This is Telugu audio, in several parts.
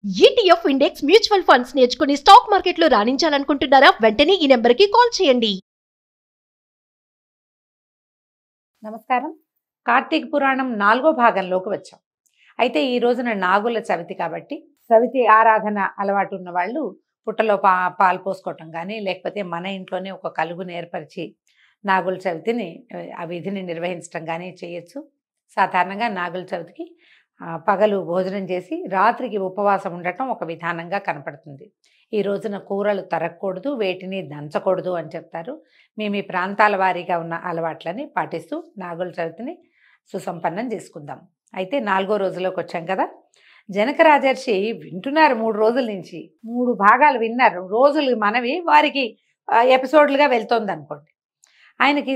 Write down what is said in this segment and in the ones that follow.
ఈటీఎఫ్ ఇండెక్స్ మ్యూచువల్ ఫండ్స్ నేర్చుకుని స్టాక్ మార్కెట్లో రాణించాలనుకుంటున్నారా? వెంటనే ఈ నెంబర్కి కాల్ చేయండి. నమస్కారం. కార్తీక పురాణం 4వ భాగంలోకి వచ్చాం. అయితే ఈ రోజున నాగుల చవితి కాబట్టి చవితి ఆరాధన అలవాటు ఉన్న వాళ్ళు పుట్టలో పాలు పోసుకోవటం కానీ, లేకపోతే మన ఇంట్లోనే ఒక కలుగుని ఏర్పరిచి నాగుల చవితిని ఆ విధిని నిర్వహించడం కానీ చేయొచ్చు. సాధారణంగా నాగుల చవితికి పగలు భోజనం చేసి రాత్రికి ఉపవాసం ఉండటం ఒక విధానంగా కనపడుతుంది. ఈ రోజున కూరలు తరగకూడదు, వేటిని దంచకూడదు అని చెప్తారు. మీ ప్రాంతాల వారీగా ఉన్న అలవాట్లని పాటిస్తూ నాగుల చవితిని సుసంపన్నం చేసుకుందాం. అయితే 4వ రోజులోకి వచ్చాం కదా. జనక రాజర్షి వింటున్నారు 3 రోజుల నుంచి, 3 భాగాలు విన్నారు. రోజులు మనవి వారికి ఎపిసోడ్లుగా వెళ్తోంది అనుకోండి. ఆయనకి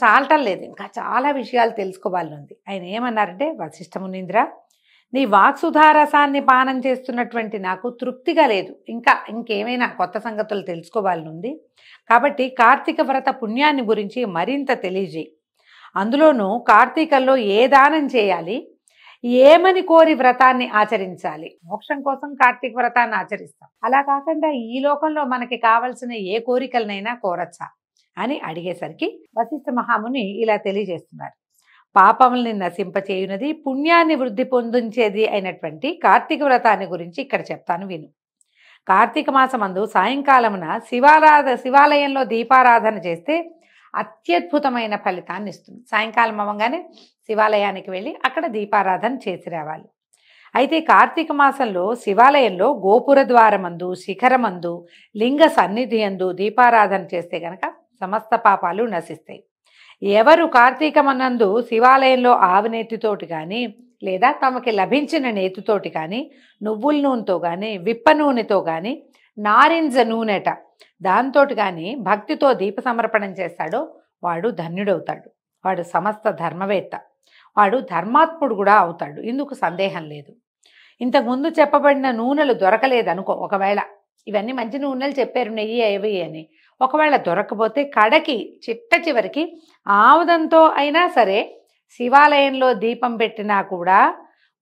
చాలటం లేదు, ఇంకా చాలా విషయాలు తెలుసుకోవాలని ఉంది. ఆయన ఏమన్నారంటే, వశిష్ఠ మునీంద్ర, నీ వాక్సుధారసాన్ని పానం చేస్తున్నటువంటి నాకు తృప్తిగా లేదు, ఇంకేమైనా కొత్త సంగతులు తెలుసుకోవాలని ఉంది. కాబట్టి కార్తీక వ్రత పుణ్యాన్ని గురించి మరింత తెలియజేయి. అందులోనూ కార్తీకంలో ఏ దానం చేయాలి, ఏమని కోరి వ్రతాన్ని ఆచరించాలి. మోక్షం కోసం కార్తీక వ్రతాన్ని ఆచరిస్తాం, అలా కాకుండా ఈ లోకంలో మనకి కావలసిన ఏ కోరికలనైనా కోరచ్చా అని అడిగేసరికి వశిష్ఠ మహాముని ఇలా తెలియజేస్తున్నారు. పాపముల్ని నశింపచేయునది, పుణ్యాన్ని వృద్ధి పొందించేది అయినటువంటి కార్తీక వ్రతాన్ని గురించి ఇక్కడ చెప్తాను విను. కార్తీక మాసమందు సాయంకాలమున శివాలయంలో దీపారాధన చేస్తే అత్యద్భుతమైన ఫలితాన్ని ఇస్తుంది. సాయంకాలం అవ్వగానే శివాలయానికి వెళ్ళి అక్కడ దీపారాధన చేసి రావాలి. అయితే కార్తీక మాసంలో శివాలయంలో గోపుర ద్వారమందు, శిఖరమందు, లింగ సన్నిధి యందు దీపారాధన చేస్తే గనక సమస్త పాపాలు నశిస్తాయి. ఎవరు కార్తీకమనందు శివాలయంలో ఆవు నేతితోటి కానీ, లేదా తమకి లభించిన నేతితోటి కానీ, నువ్వుల నూనెతో కానీ, విప్ప నూనెతో కానీ, నారింజ నూనెట దాంతో కానీ భక్తితో దీప సమర్పణం చేస్తాడో వాడు ధన్యుడవుతాడు. వాడు సమస్త ధర్మవేత్త, వాడు ధర్మాత్ముడు కూడా అవుతాడు. ఇందుకు సందేహం లేదు. ఇంతకుముందు చెప్పబడిన నూనెలు దొరకలేదనుకో, ఒకవేళ ఇవన్నీ మంచి నూనెలు చెప్పారు, నెయ్యి అవి అని, ఒకవేళ దొరకపోతే కడకి చివరికి ఆముదంతో అయినా సరే శివాలయంలో దీపం పెట్టినా కూడా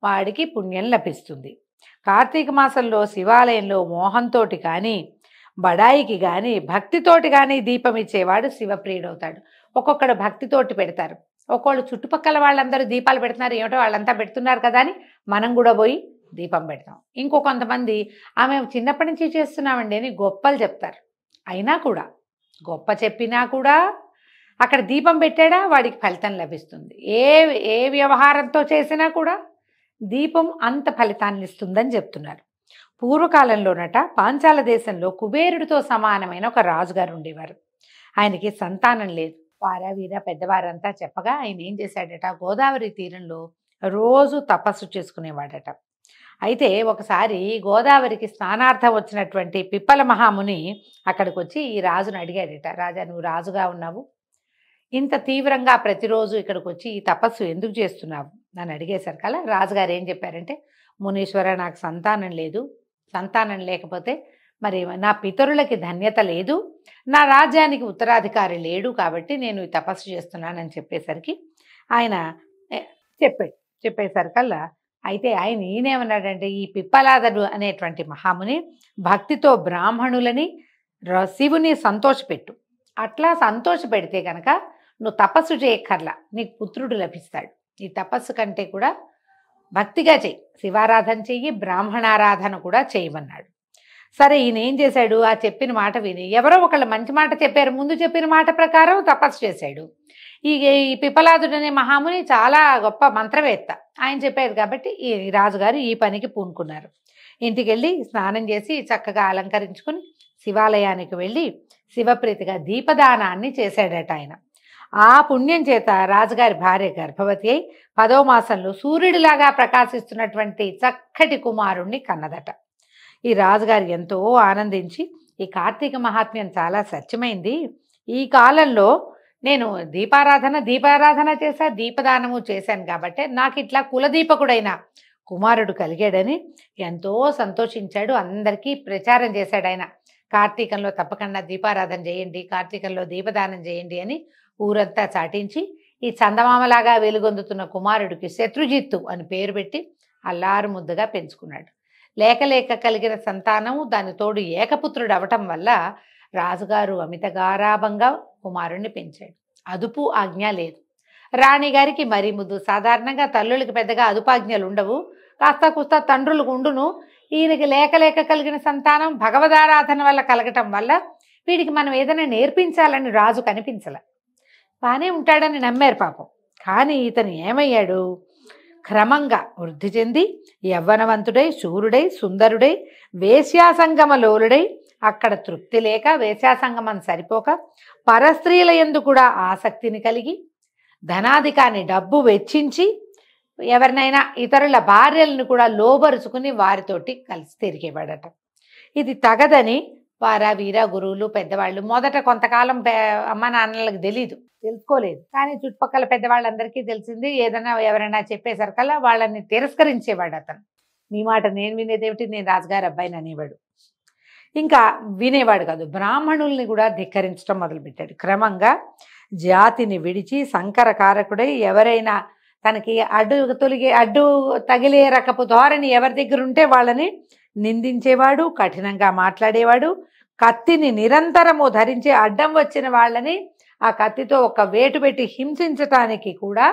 వాడికి పుణ్యం లభిస్తుంది. కార్తీక మాసంలో శివాలయంలో మోహంతో కానీ, బడాయికి కానీ, భక్తితోటి కానీ దీపం ఇచ్చేవాడు శివప్రియుడవుతాడు. ఒక్కొక్కడు భక్తితోటి పెడతారు, ఒక్కొక్కళ్ళు చుట్టుపక్కల వాళ్ళందరూ దీపాలు పెడుతున్నారు, ఏమిటో వాళ్ళంతా పెడుతున్నారు కదా అని మనం కూడా పోయి దీపం పెడతాం. కొంతమంది ఆమె చిన్నప్పటి నుంచి చేస్తున్నామండి అని గొప్పలు చెప్తారు. అయినా కూడా గొప్ప చెప్పినా కూడా అక్కడ దీపం పెట్టాడా వాడికి ఫలితం లభిస్తుంది. ఏ వ్యవహారంతో చేసినా కూడా దీపం అంత ఫలితాన్ని ఇస్తుందని చెప్తున్నారు. పూర్వకాలంలోనట పాంచాల దేశంలో కుబేరుడితో సమానమైన ఒక రాజుగారు ఉండేవారు. ఆయనకి సంతానం లేదు. వీర పెద్దవారంతా చెప్పగా ఆయన ఏం చేశాడట, గోదావరి తీరంలో రోజు తపస్సు చేసుకునేవాడట. అయితే ఒకసారి గోదావరికి స్నానార్థం వచ్చినటువంటి పిప్పల మహాముని అక్కడికి వచ్చి ఈ రాజును అడిగాడట, రాజా, నువ్వు రాజుగా ఉన్నావు, ఇంత తీవ్రంగా ప్రతిరోజు ఇక్కడికి వచ్చి ఈ తపస్సు ఎందుకు చేస్తున్నావు అని అడిగేసరికల్లా రాజుగారు ఏం చెప్పారంటే, మునీశ్వర, నాకు సంతానం లేదు, సంతానం లేకపోతే మరి నా పితరులకి ధన్యత లేదు, నా రాజ్యానికి ఉత్తరాధికారి లేడు, కాబట్టి నేను ఈ తపస్సు చేస్తున్నానని చెప్పేసరికి ఆయన చెప్పేసరికల్లా అయితే ఈయనేమన్నాడంటే, ఈ పిప్పలాదడు అనేటువంటి మహాముని భక్తితో బ్రాహ్మణులని శివుని సంతోషపెట్టు, అట్లా సంతోషపెడితే కనుక నువ్వు తపస్సు చేయక్కర్లా, నీకు పుత్రుడు లభిస్తాడు. ఈ తపస్సు కంటే కూడా భక్తిగా చెయ్యి, శివారాధన చెయ్యి, బ్రాహ్మణారాధన కూడా చేయమన్నాడు. సరే, ఈయన ఏం చేశాడు, ఆ చెప్పిన మాట విని, ఎవరో ఒకళ్ళు మంచి మాట చెప్పారు, ముందు చెప్పిన మాట ప్రకారం తపస్సు చేశాడు. ఈ పిప్పలాదుడు అనే మహాముని చాలా గొప్ప మంత్రవేత్త, ఆయన చెప్పారు కాబట్టి ఈ రాజుగారు ఈ పనికి పూనుకున్నారు. ఇంటికి వెళ్ళి స్నానం చేసి చక్కగా అలంకరించుకుని శివాలయానికి వెళ్ళి శివప్రీతిగా దీపదానాన్ని చేశాడట ఆయన. ఆ పుణ్యం చేత రాజుగారి భార్య గర్భవతి అయి 10వ మాసంలో సూర్యుడిలాగా ప్రకాశిస్తున్నటువంటి చక్కటి కుమారుణ్ణి కన్నదట. ఈ రాజుగారు ఎంతో ఆనందించి, ఈ కార్తీక మహాత్మ్యం చాలా సత్యమైంది, ఈ కాలంలో నేను దీపారాధన చేశా, దీపదానము చేశాను కాబట్టి నాకు ఇట్లా కులదీపకుడైన కుమారుడు కలిగాడని ఎంతో సంతోషించాడు. అందరికీ ప్రచారం చేశాడు ఆయన, కార్తీకంలో తప్పకుండా దీపారాధన చేయండి, కార్తీకంలో దీపదానం చేయండి అని ఊరంతా చాటించి ఈ చందమామలాగా వెలుగొందుతున్న కుమారుడికి శత్రుజిత్తు అని పేరు పెట్టి అల్లారు ముద్దుగా పెంచుకున్నాడు. లేక లేక కలిగిన సంతానం, దాని తోడు ఏకపుత్రుడు అవటం వల్ల రాజుగారు అమిత గారాభంగా కుమారుణ్ణి పెంచాడు. అదుపు ఆజ్ఞ లేదు. రాణిగారికి మరీ ముద్దు. సాధారణంగా తల్లులకి పెద్దగా అదుపాజ్ఞలు ఉండవు, కాస్త కుస్తా తండ్రులకు ఉండును. ఈయనకి లేక లేక కలిగిన సంతానం భగవదారాధన వల్ల కలగటం వల్ల వీడికి మనం ఏదైనా నేర్పించాలని రాజు కనిపించలే. బాగానే ఉంటాడని నమ్మారు పాపం. కానీ ఇతను ఏమయ్యాడు, క్రమంగా వృద్ధి చెంది యవ్వనవంతుడై, శూరుడై, సుందరుడై, వేశ్యాసంగమలోలుడై, అక్కడ తృప్తి లేక వేశ్యాసంగమం సరిపోక పరస్త్రీల యందు కూడా ఆసక్తిని కలిగి ధనాధికాన్ని డబ్బు వెచ్చించి ఎవరినైనా ఇతరుల భార్యలను కూడా లోబరుచుకుని వారితోటి కలిసి తిరిగేవాడట. ఇది తగదని వారా వీర గురువులు పెద్దవాళ్ళు మొదట కొంతకాలం అమ్మ నాన్నలకు తెలుసుకోలేదు. కానీ చుట్టుపక్కల పెద్దవాళ్ళందరికీ తెలిసింది. ఏదైనా ఎవరైనా చెప్పేసరికల్లా వాళ్ళని తిరస్కరించేవాడు అతను. నీ మాట నేను వినేదేమిటి, నేను రాజుగారి అబ్బాయిని అనేవాడు. ఇంకా వినేవాడు కాదు, బ్రాహ్మణుల్ని కూడా ధిక్కరించడం మొదలుపెట్టాడు. క్రమంగా జాతిని విడిచి సంకరకారకుడై ఎవరైనా తనకి అడ్డు తగిలే రకపు ధోరణి ఎవరి దగ్గర ఉంటే వాళ్ళని నిందించేవాడు, కఠినంగా మాట్లాడేవాడు. కత్తిని నిరంతరము ధరించి అడ్డం వచ్చిన వాళ్ళని ఆ కత్తితో ఒక వేటు పెట్టి హింసించటానికి కూడా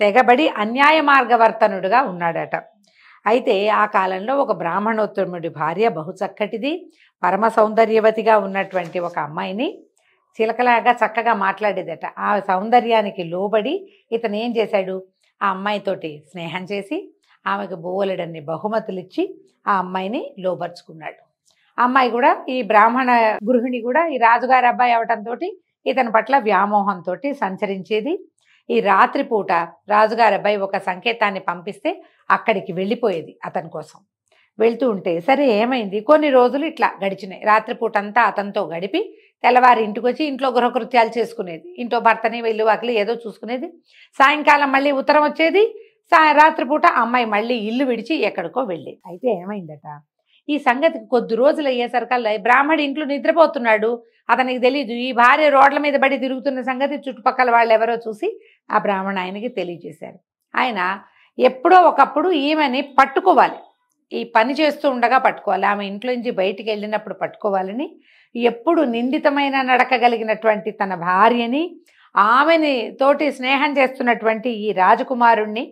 తెగబడి అన్యాయ మార్గవర్తనుడుగా ఉన్నాడట. అయితే ఆ కాలంలో ఒక బ్రాహ్మణోత్తముడి భార్య బహు చక్కటిది, పరమ సౌందర్యవతిగా ఉన్నటువంటి ఒక అమ్మాయిని చిలకలాగా చక్కగా మాట్లాడేదట. ఆ సౌందర్యానికి లోబడి ఇతను ఏం చేశాడు, ఆ అమ్మాయితోటి స్నేహం చేసి ఆమెకు బోలెడన్ని బహుమతులు ఇచ్చి ఆ అమ్మాయిని లోబర్చుకున్నాడు. ఆ అమ్మాయి కూడా ఈ బ్రాహ్మణ గృహిణి కూడా ఈ రాజుగారి అబ్బాయి అవటంతో ఇతని పట్ల వ్యామోహంతో సంచరించేది. ఈ రాత్రిపూట రాజుగారి అబ్బాయి ఒక సంకేతాన్ని పంపిస్తే అక్కడికి వెళ్ళిపోయేది అతని కోసం. వెళ్తూ ఉంటే సరే ఏమైంది, కొన్ని రోజులు ఇట్లా గడిచినాయి. రాత్రిపూట అంతా అతనితో గడిపి తెల్లవారి ఇంటికి వచ్చి ఇంట్లో గృహకృత్యాలు చేసుకునేది. ఇంట్లో భర్తని వెళ్ళు వాకిలి ఏదో చూసుకునేది. సాయంకాలం మళ్ళీ ఉత్తరం వచ్చేది. రాత్రిపూట అమ్మాయి మళ్ళీ ఇల్లు విడిచి ఎక్కడికో వెళ్ళేది. అయితే ఏమైందట, ఈ సంగతికి కొద్ది రోజులు అయ్యేసరికల్లా బ్రాహ్మడి ఇంట్లో నిద్రపోతున్నాడు. అతనికి తెలీదు. ఈ భార్య రోడ్ల మీద పడి తిరుగుతున్న సంగతి చుట్టుపక్కల వాళ్ళు ఎవరో చూసి ఆ బ్రాహ్మణ ఆయనకి తెలియజేశారు. ఆయన ఎప్పుడో ఒకప్పుడు ఈమెని పట్టుకోవాలి, ఈ పని చేస్తూ ఉండగా పట్టుకోవాలి, ఆమె ఇంట్లో నుంచి బయటికి వెళ్ళినప్పుడు పట్టుకోవాలని ఎప్పుడు నిందితమైన నడక కలిగినటువంటి తన భార్యని, ఆమెని తోటి స్నేహం చేస్తున్నటువంటి ఈ రాజకుమారుణ్ణి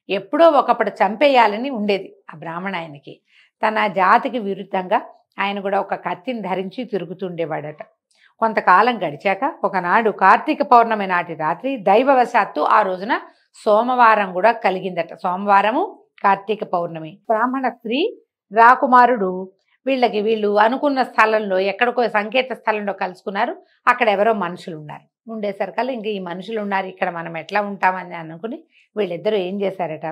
ఎప్పుడో ఒకప్పుడు చంపేయాలని ఉండేది ఆ బ్రాహ్మణ ఆయనకి. తన జాతికి విరుద్ధంగా ఆయన కూడా ఒక కత్తిని ధరించి తిరుగుతుండేవాడట. కొంతకాలం గడిచాక ఒకనాడు కార్తీక పౌర్ణమి నాటి రాత్రి దైవవశాత్తు ఆ రోజున సోమవారం కూడా కలిగిందట. సోమవారము కార్తీక పౌర్ణమి. బ్రాహ్మణ స్త్రీ రాకుమారుడు వీళ్ళు అనుకున్న స్థలంలో ఎక్కడికో సంకేత స్థలంలో కలుసుకున్నారు. అక్కడ ఎవరో మనుషులు ఉన్నారు. ఉండేసరికల్లా ఇంక ఈ మనుషులు ఉన్నారు, ఇక్కడ మనం ఎట్లా ఉంటామని అనుకుని వీళ్ళిద్దరూ ఏం చేశారట,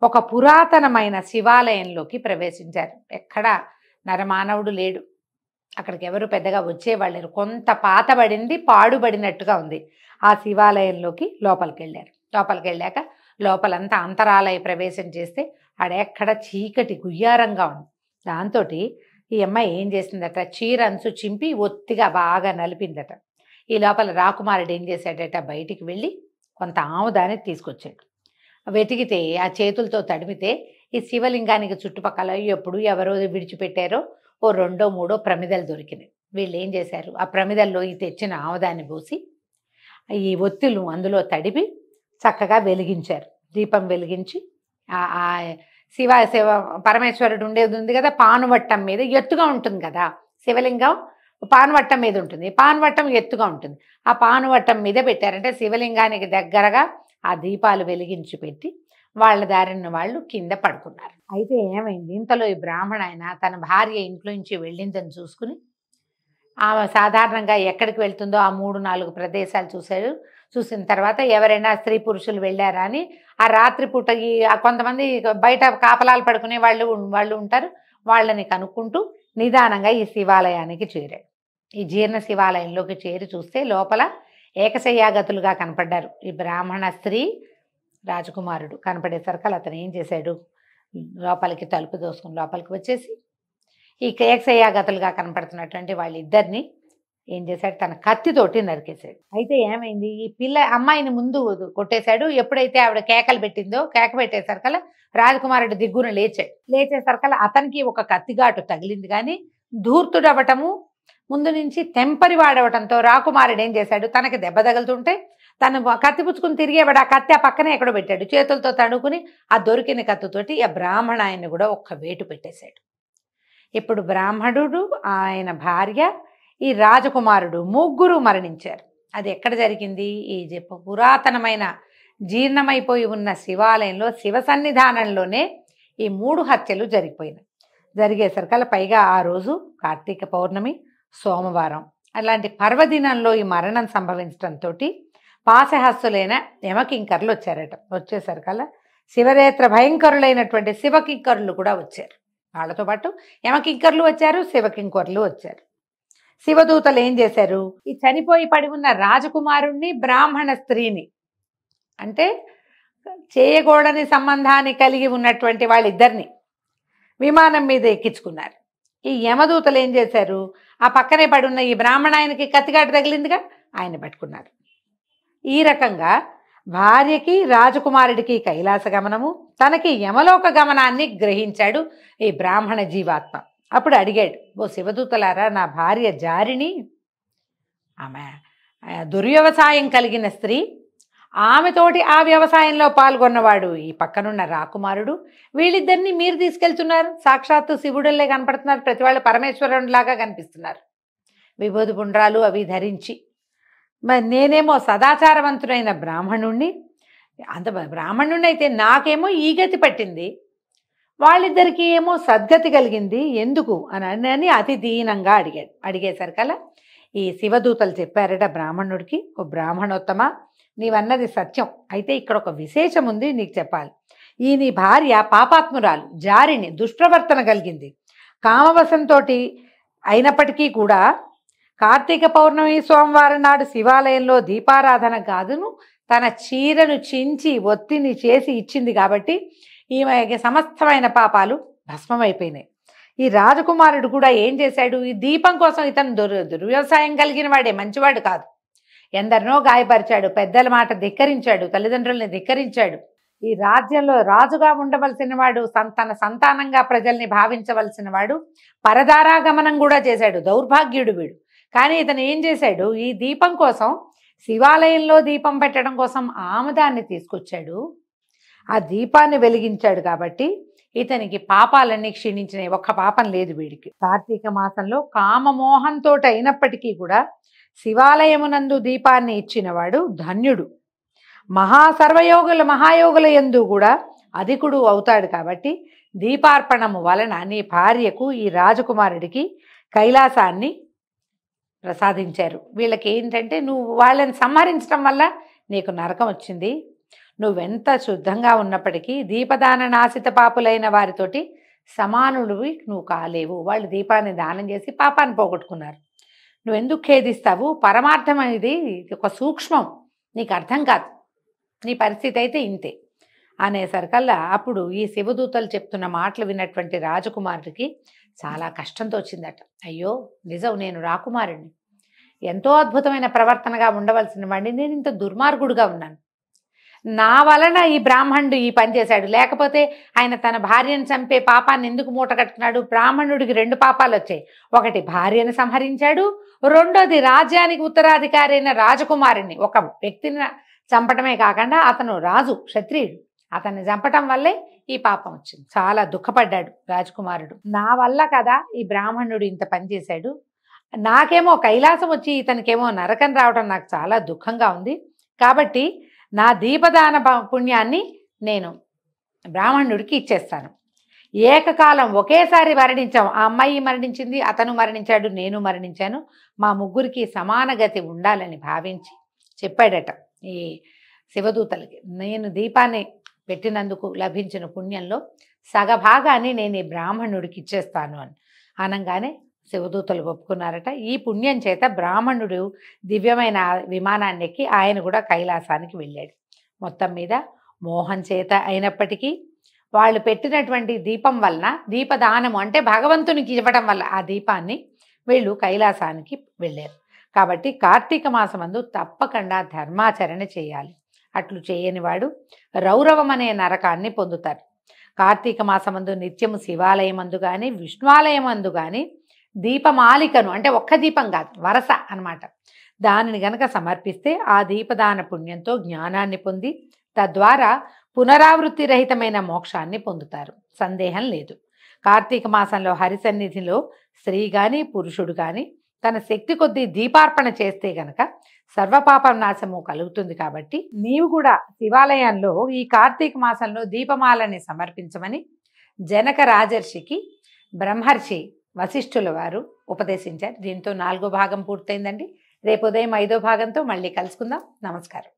ఒక పురాతనమైన శివాలయంలోకి ప్రవేశించారు. ఎక్కడ నరమానవుడు లేడు, అక్కడికి ఎవరు పెద్దగా వచ్చేవాళ్ళు లేరు. కొంత పాతబడింది, పాడుబడినట్టుగా ఉంది. ఆ శివాలయంలోకి లోపలికి వెళ్ళాక లోపలంతా అంతరాలయ ప్రవేశం చేస్తే ఆడెక్కడ చీకటి గుయ్యారంగా ఉంది. దాంతో ఈ అమ్మాయి ఏం చేసిందట, చీర అంచు చింపి ఒత్తిగా బాగా నలిపిందట. ఈ లోపల రాకుమారుడు ఏం చేశాడట, బయటికి వెళ్ళి కొంత ఆముదాన్ని తీసుకొచ్చాడు. వెతికితే ఆ చేతులతో తడిమితే ఈ శివలింగానికి చుట్టుపక్కల ఎప్పుడు ఎవరో విడిచిపెట్టారో ఓ 2-3 ప్రమిదలు దొరికినాయి. వీళ్ళు ఏం చేశారు, ఆ ప్రమిదల్లో ఈ తెచ్చిన ఆముదాన్ని పోసి ఈ ఒత్తులు అందులో తడిపి చక్కగా వెలిగించారు. దీపం వెలిగించి ఆ శివ పరమేశ్వరుడు ఉండేది ఉంది కదా, పానువట్టం మీద ఎత్తుగా ఉంటుంది కదా శివలింగం, పానువట్టం మీద ఉంటుంది. పానువట్టం ఎత్తుగా ఉంటుంది. ఆ పానువట్టం మీద పెట్టారంటే శివలింగానికి దగ్గరగా ఆ దీపాలు వెలిగించి పెట్టి వాళ్ళ దారిన వాళ్ళు కింద పడుకున్నారు. అయితే ఏమైంది, ఇంతలో ఈ బ్రాహ్మణ ఆయన తన భార్య ఇంట్లో నుంచి వెళ్ళిందని చూసుకుని ఆమె సాధారణంగా ఎక్కడికి వెళ్తుందో ఆ 3-4 ప్రదేశాలు చూశాడు. చూసిన తర్వాత ఎవరైనా స్త్రీ పురుషులు వెళ్ళారా అని ఆ రాత్రిపూట కొంతమంది బయట కాపలాలు పడుకునే వాళ్ళు ఉంటారు, వాళ్ళని కనుక్కుంటూ నిదానంగా ఈ శివాలయానికి చేరాడు. ఈ జీర్ణ శివాలయంలోకి చేరి చూస్తే లోపల ఏకశయ్యాగతులుగా కనపడ్డారు ఈ బ్రాహ్మణ స్త్రీ రాజకుమారుడు. కనపడేసరికి అతను ఏం చేశాడు, లోపలికి తలుపు దోసుకుని లోపలికి వచ్చేసి ఈ ఏకశయ్యాగతులుగా కనపడుతున్నటువంటి వాళ్ళిద్దరిని ఏం చేశాడు, తన కత్తితోటి నరికేశాడు. అయితే ఏమైంది, ఈ అమ్మాయిని ముందు కొట్టేశాడు. ఎప్పుడైతే ఆవిడ కేకలు పెట్టిందో, కేక పెట్టేసరికల్లా రాజకుమారుడు దిగ్గున లేచేసరికల్లా అతనికి ఒక కత్తిగాటు తగిలింది. కానీ ధూర్తుడవటము, ముందు నుంచి తెంపరి వాడవటంతో రాకుమారుడు ఏం చేశాడు, తనకి దెబ్బ తగులుతుంటే తను కత్తి పుచ్చుకుని తిరిగేవాడు. ఆ కత్తి ఆ పక్కనే ఎక్కడో పెట్టాడు. చేతులతో తడుకుని ఆ దొరికిన కత్తితోటి ఆ బ్రాహ్మణాయన్ని కూడా ఒక్క వేటు పెట్టేశాడు. ఇప్పుడు బ్రాహ్మణుడు, ఆయన భార్య, ఈ రాజకుమారుడు ముగ్గురు మరణించారు. అది ఎక్కడ జరిగింది, ఈ పురాతనమైన జీర్ణమైపోయి ఉన్న శివాలయంలో, శివ సన్నిధానంలోనే ఈ 3 హత్యలు జరిగేసరికల్లా పైగా ఆ రోజు కార్తీక పౌర్ణమి, సోమవారం. అలాంటి పర్వదినంలో ఈ మరణం సంభవించడంతో పాశహస్తులైన యమకింకర్లు వచ్చారట. వచ్చేసరికల్లా శివరేత్ర భయంకరులైనటువంటి శివకింకరులు కూడా వచ్చారు. వాళ్ళతో పాటు యమకింకర్లు వచ్చారు, శివకింకర్లు వచ్చారు. శివదూతలు ఏం చేశారు, ఈ చనిపోయి పడి ఉన్న రాజకుమారుణ్ణి, బ్రాహ్మణ స్త్రీని, అంటే చేయకూడని సంబంధాన్ని కలిగి ఉన్నటువంటి వాళ్ళిద్దరిని విమానం మీద ఎక్కించుకున్నారు. ఈ యమదూతలు ఏం చేశారు, ఆ పక్కనే పడి ఉన్న ఈ బ్రాహ్మణాయనకి కత్తిగాటు తగిలిందిగా, ఆయన పట్టుకున్నారు. ఈ రకంగా భార్యకి, రాజకుమారుడికి కైలాస గమనము, తనకి యమలోక గమనాన్ని గ్రహించాడు ఈ బ్రాహ్మణ జీవాత్మ. అప్పుడు అడిగాడు, ఓ శివదూతలారా, నా భార్య జారిని, ఆమె దుర్వ్యవసాయం కలిగిన స్త్రీ, ఆమెతోటి ఆ వ్యవసాయంలో పాల్గొన్నవాడు ఈ పక్కనున్న రాకుమారుడు, వీళ్ళిద్దరిని మీరు తీసుకెళ్తున్నారు. సాక్షాత్తు శివుడుల్లే కనపడుతున్నారు, ప్రతి వాళ్ళు పరమేశ్వరునిలాగా కనిపిస్తున్నారు, విభూది పుండ్రాలు అవి ధరించి. మరి నేనేమో సదాచారవంతుడైన బ్రాహ్మణుణ్ణి, అంత బ్రాహ్మణుణ్ణి అయితే నాకేమో ఈ గతి పట్టింది, వాళ్ళిద్దరికీ ఏమో సద్గతి కలిగింది, ఎందుకు అని అతి దీనంగా అడిగేసరికల్లా ఈ శివదూతలు చెప్పారట బ్రాహ్మణుడికి, ఓ బ్రాహ్మణోత్తమ, నీవన్నది సత్యం, అయితే ఇక్కడ ఒక విశేషం ఉంది, నీకు చెప్పాలి. ఈ నీ భార్య పాపాత్మురాలు, జారిని, దుష్ప్రవర్తన కలిగింది, కామవశంతో అయినప్పటికీ కూడా కార్తీక పౌర్ణమి సోమవారం నాడు శివాలయంలో దీపారాధన గాదును తన చీరను చించి ఒత్తిని చేసి ఇచ్చింది కాబట్టి ఈమె సమస్తమైన పాపాలు భస్మమైపోయినాయి. ఈ రాజకుమారుడు కూడా ఏం చేశాడు, ఈ దీపం కోసం ఇతను దుర్వ్యవసాయం కలిగిన వాడే, మంచివాడు కాదు. ఎందరినో గాయపరిచాడు, పెద్దల మాట ధిక్కరించాడు, తల్లిదండ్రుల్ని ధిక్కరించాడు. ఈ రాజ్యంలో రాజుగా ఉండవలసిన వాడు, తన సంతానంగా ప్రజల్ని భావించవలసిన వాడు పరదారాగమనం కూడా చేశాడు, దౌర్భాగ్యుడు వీడు. కానీ ఇతను ఏం చేశాడు, ఈ దీపం కోసం, శివాలయంలో దీపం పెట్టడం కోసం ఆముదాన్ని తీసుకొచ్చాడు, ఆ దీపాన్ని వెలిగించాడు. కాబట్టి ఇతనికి పాపాలన్నీ క్షీణించినాయి, ఒక్క పాపం లేదు వీడికి. కార్తీక మాసంలో కామమోహంతో అయినప్పటికీ కూడా శివాలయమునందు దీపాన్ని ఇచ్చినవాడు ధన్యుడు. మహాయోగుల యందు కూడా అధికుడు అవుతాడు. కాబట్టి దీపార్పణము వలన నీ భార్యకు, ఈ రాజకుమారుడికి కైలాసాన్ని ప్రసాదించారు. వీళ్ళకి ఏంటంటే, నువ్వు వాళ్ళని సంహరించడం వల్ల నీకు నరకం వచ్చింది, నువ్వెంత శుద్ధంగా ఉన్నప్పటికీ దీపదాన నాశిత పాపులైన వారితోటి సమానుడివి నువ్వు కాలేవు. వాళ్ళు దీపాన్ని దానం చేసి పాపాన్ని పోగొట్టుకున్నారు, నువ్వెందుకు ఖేదిస్తావు, పరమార్థం అనేది ఒక సూక్ష్మం, నీకు అర్థం కాదు, నీ పరిస్థితి అయితే ఇంతే అనేసరికల్లా అప్పుడు ఈ శివదూతలు చెప్తున్న మాటలు విన్నటువంటి రాజకుమారుడికి చాలా కష్టంతో వచ్చిందట. అయ్యో నిజం, నేను రాకుమారుడిని, ఎంతో అద్భుతమైన ప్రవర్తనగా ఉండవలసిన వాడిని, నేను ఇంత దుర్మార్గుడుగా ఉన్నాను, నా వలన ఈ బ్రాహ్మణుడు ఈ పని చేశాడు, లేకపోతే ఆయన తన భార్యను చంపే పాపాన్ని ఎందుకు మూట కట్టుకున్నాడు. బ్రాహ్మణుడికి 2 పాపాలు వచ్చాయి, ఒకటి భార్యను సంహరించాడు, రెండోది రాజ్యానికి ఉత్తరాధికారి అయిన రాజకుమారుణ్ణి, ఒక వ్యక్తిని చంపటమే కాకుండా అతను రాజు, క్షత్రియుడు, అతన్ని చంపటం వల్లే ఈ పాపం వచ్చింది. చాలా దుఃఖపడ్డాడు రాజకుమారుడు. నా వల్ల కదా ఈ బ్రాహ్మణుడు ఇంత పని చేశాడు, నాకేమో కైలాసం వచ్చి ఇతనికేమో నరకం రావడం నాకు చాలా దుఃఖంగా ఉంది. కాబట్టి నా దీపదాన పుణ్యాన్ని నేను బ్రాహ్మణుడికి ఇచ్చేస్తాను. ఏకకాలం ఒకేసారి మరణించాం, ఆ అమ్మాయి మరణించింది, అతను మరణించాడు, నేను మరణించాను, మా ముగ్గురికి సమాన గతి ఉండాలని భావించి చెప్పాడట ఈ శివదూతలకి. నేను దీపాన్ని పెట్టినందుకు లభించిన పుణ్యంలో సగభాగాన్ని నేను ఈ బ్రాహ్మణుడికి ఇచ్చేస్తాను అని అనగానే శివదూతలు ఒప్పుకున్నారట. ఈ పుణ్యం చేత బ్రాహ్మణుడు దివ్యమైన విమానాన్ని ఎక్కి ఆయన కూడా కైలాసానికి వెళ్ళాడు. మొత్తం మీద మోహం చేత అయినప్పటికీ వాళ్ళు పెట్టినటువంటి దీపం వలన, దీపదానము అంటే భగవంతునికి ఇవ్వడం వల్ల ఆ దీపాన్ని వీళ్ళు కైలాసానికి వెళ్ళారు. కాబట్టి కార్తీక మాసమందు తప్పకుండా ధర్మాచరణ చేయాలి. అట్లు చేయని వాడు రౌరవం అనే నరకాన్ని పొందుతారు. కార్తీక మాసమందు నిత్యము శివాలయమందు కానీ విష్ణువాలయమందు కానీ దీపమాలికను, అంటే ఒక్క దీపం కాదు, వరస అన్నమాట, దానిని గనక సమర్పిస్తే ఆ దీపదాన పుణ్యంతో జ్ఞానాన్ని పొంది తద్వారా పునరావృత్తి రహితమైన మోక్షాన్ని పొందుతారు. సందేహం లేదు. కార్తీక మాసంలో హరిసన్నిధిలో స్త్రీ కానీ పురుషుడు కానీ తన శక్తి కొద్దీ దీపార్పణ చేస్తే గనక సర్వపాపం నాశము కలుగుతుంది. కాబట్టి నీవు కూడా శివాలయంలో ఈ కార్తీక మాసంలో దీపమాలని సమర్పించమని జనక రాజర్షికి బ్రహ్మర్షి వశిష్ఠుల వారు ఉపదేశించారు. దీంతో 4వ భాగం పూర్తయిందండి. రేపు ఉదయం 5వ భాగంతో మళ్ళీ కలుసుకుందాం. నమస్కారం.